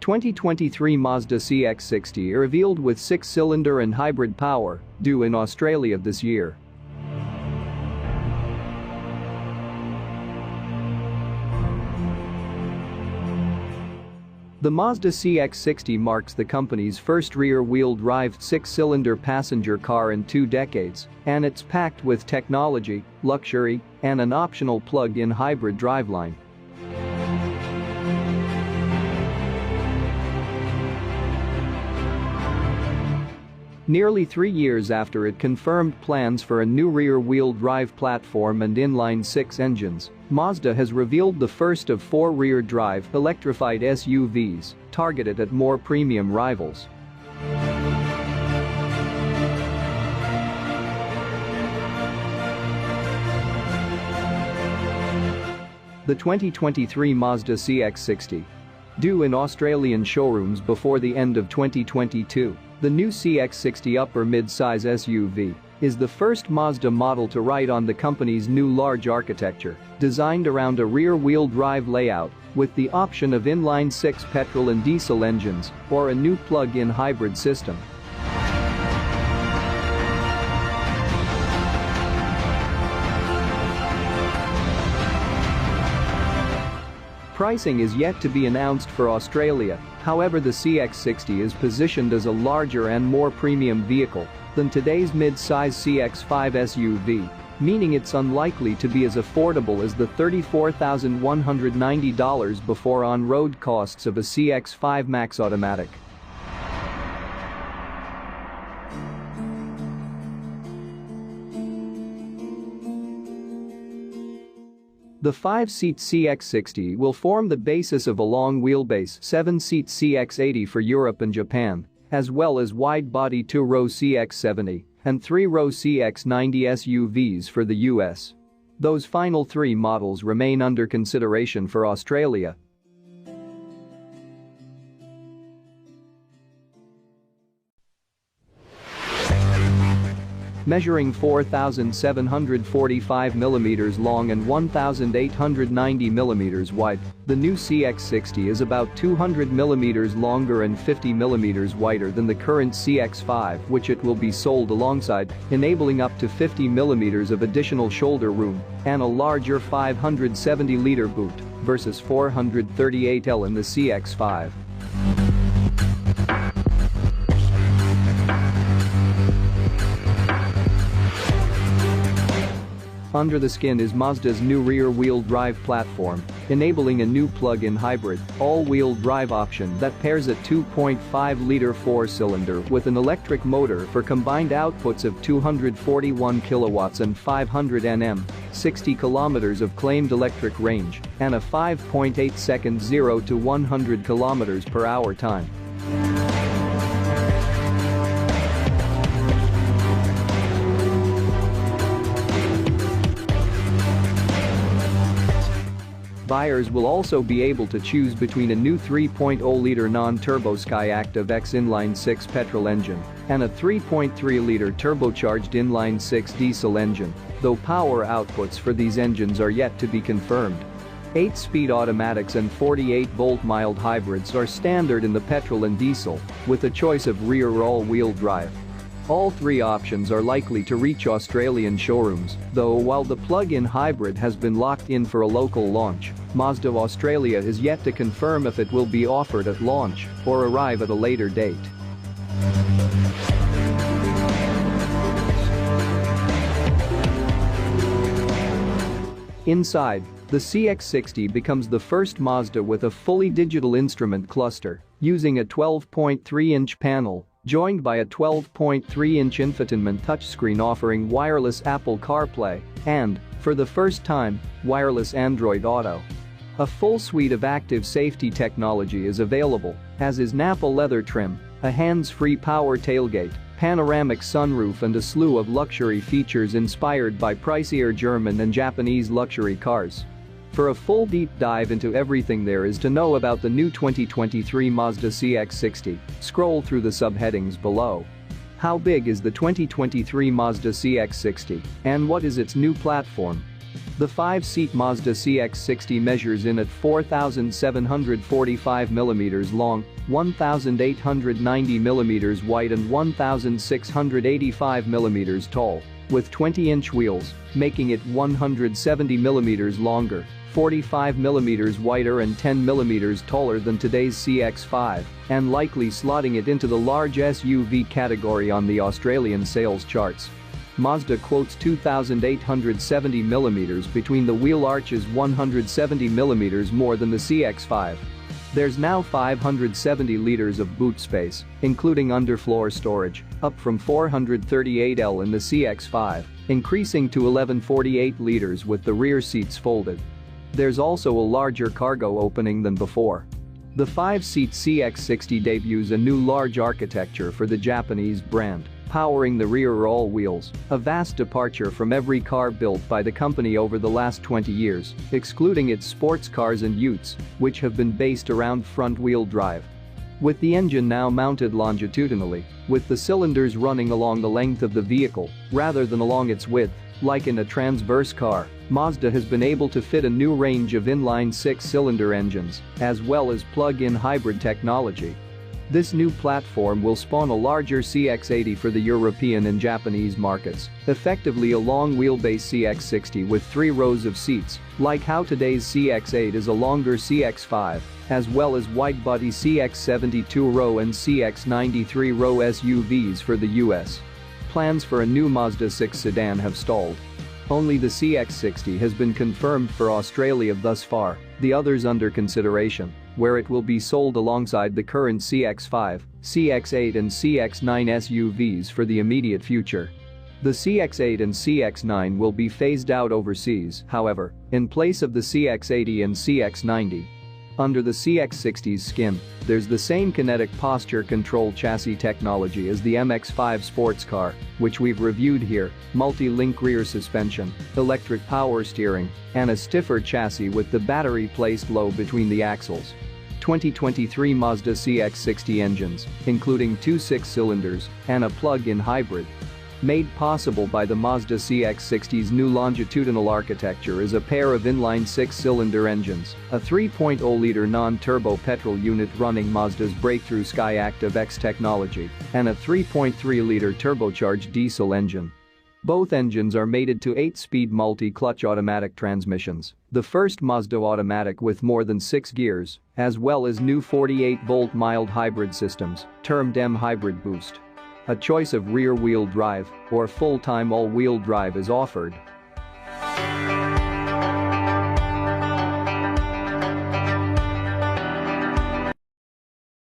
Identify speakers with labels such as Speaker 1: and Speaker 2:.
Speaker 1: 2023 Mazda CX-60 revealed with 6-cylinder and hybrid power, due in Australia this year. The Mazda CX-60 marks the company's first rear-wheel drive 6-cylinder passenger car in 2 decades, and it's packed with technology, luxury, and an optional plug-in hybrid driveline. Nearly 3 years after it confirmed plans for a new rear-wheel drive platform and inline-6 engines, Mazda has revealed the first of 4 rear-drive electrified SUVs targeted at more premium rivals. The 2023 Mazda CX-60. Due in Australian showrooms before the end of 2022, the new CX-60 upper mid-size SUV is the first Mazda model to ride on the company's new large architecture, designed around a rear-wheel drive layout with the option of inline-6 petrol and diesel engines or a new plug-in hybrid system. Pricing is yet to be announced for Australia, however the CX-60 is positioned as a larger and more premium vehicle than today's mid-size CX-5 SUV, meaning it's unlikely to be as affordable as the $34,190 before on-road costs of a CX-5 Max Automatic. The 5-seat CX-60 will form the basis of a long-wheelbase 7-seat CX-80 for Europe and Japan, as well as wide-body 2-row CX-70 and 3-row CX-90 SUVs for the US. Those final 3 models remain under consideration for Australia. Measuring 4,745 mm long and 1,890 mm wide, the new CX-60 is about 200 mm longer and 50 mm wider than the current CX-5, which it will be sold alongside, enabling up to 50 mm of additional shoulder room and a larger 570-liter boot versus 438L in the CX-5. Under the skin is Mazda's new rear-wheel drive platform, enabling a new plug-in hybrid, all-wheel drive option that pairs a 2.5-liter 4-cylinder with an electric motor for combined outputs of 241 kilowatts and 500 Nm, 60 kilometers of claimed electric range, and a 5.8-second 0 to 100 kilometers per hour time. Buyers will also be able to choose between a new 3.0-liter non-turbo Skyactiv X inline-6 petrol engine and a 3.3-liter turbocharged inline-6 diesel engine, though power outputs for these engines are yet to be confirmed. 8-speed automatics and 48-volt mild hybrids are standard in the petrol and diesel, with a choice of rear or all-wheel drive. All 3 options are likely to reach Australian showrooms, though while the plug-in hybrid has been locked in for a local launch, Mazda Australia is yet to confirm if it will be offered at launch or arrive at a later date. Inside, the CX-60 becomes the first Mazda with a fully digital instrument cluster, using a 12.3-inch panel joined by a 12.3-inch infotainment touchscreen offering wireless Apple CarPlay and, for the first time, wireless Android Auto. A full suite of active safety technology is available, as is Nappa leather trim, a hands-free power tailgate, panoramic sunroof and a slew of luxury features inspired by pricier German and Japanese luxury cars. For a full deep dive into everything there is to know about the new 2023 Mazda CX-60, scroll through the subheadings below. How big is the 2023 Mazda CX-60, and what is its new platform? The 5-seat Mazda CX-60 measures in at 4,745 mm long, 1,890 mm wide and 1,685 mm tall, with 20-inch wheels, making it 170 mm longer, 45 mm wider and 10 mm taller than today's CX-5, and likely slotting it into the large SUV category on the Australian sales charts. Mazda quotes 2,870 mm between the wheel arches, 170 mm more than the CX-5. There's now 570 liters of boot space, including underfloor storage, up from 438 L in the CX-5, increasing to 1148 liters with the rear seats folded. There's also a larger cargo opening than before. The 5-seat CX-60 debuts a new large architecture for the Japanese brand, powering the rear all-wheels, a vast departure from every car built by the company over the last 20 years, excluding its sports cars and utes, which have been based around front-wheel drive. With the engine now mounted longitudinally, with the cylinders running along the length of the vehicle rather than along its width, like in a transverse car, Mazda has been able to fit a new range of inline 6-cylinder engines, as well as plug-in hybrid technology. This new platform will spawn a larger CX-80 for the European and Japanese markets, effectively a long-wheelbase CX-60 with 3 rows of seats, like how today's CX-8 is a longer CX-5, as well as wide-body CX-72 row and CX-93 row SUVs for the US. Plans for a new Mazda 6 sedan have stalled. Only the CX-60 has been confirmed for Australia thus far, the others under consideration, where it will be sold alongside the current CX-5, CX-8 and CX-9 SUVs for the immediate future. The CX-8 and CX-9 will be phased out overseas, however, in place of the CX-80 and CX-90. Under the CX-60's skin, there's the same kinetic posture control chassis technology as the MX-5 sports car, which we've reviewed here, multi-link rear suspension, electric power steering, and a stiffer chassis with the battery placed low between the axles. 2023 Mazda CX-60 engines, including 2 6-cylinders and a plug-in hybrid. Made possible by the Mazda CX-60's new longitudinal architecture is a pair of inline 6-cylinder engines, a 3.0-liter non-turbo petrol unit running Mazda's breakthrough e-Skiactiv X technology, and a 3.3-liter turbocharged diesel engine. Both engines are mated to 8-speed multi-clutch automatic transmissions, the first Mazda automatic with more than 6 gears, as well as new 48-volt mild-hybrid systems, termed M-Hybrid Boost. A choice of rear-wheel drive or full-time all-wheel drive is offered.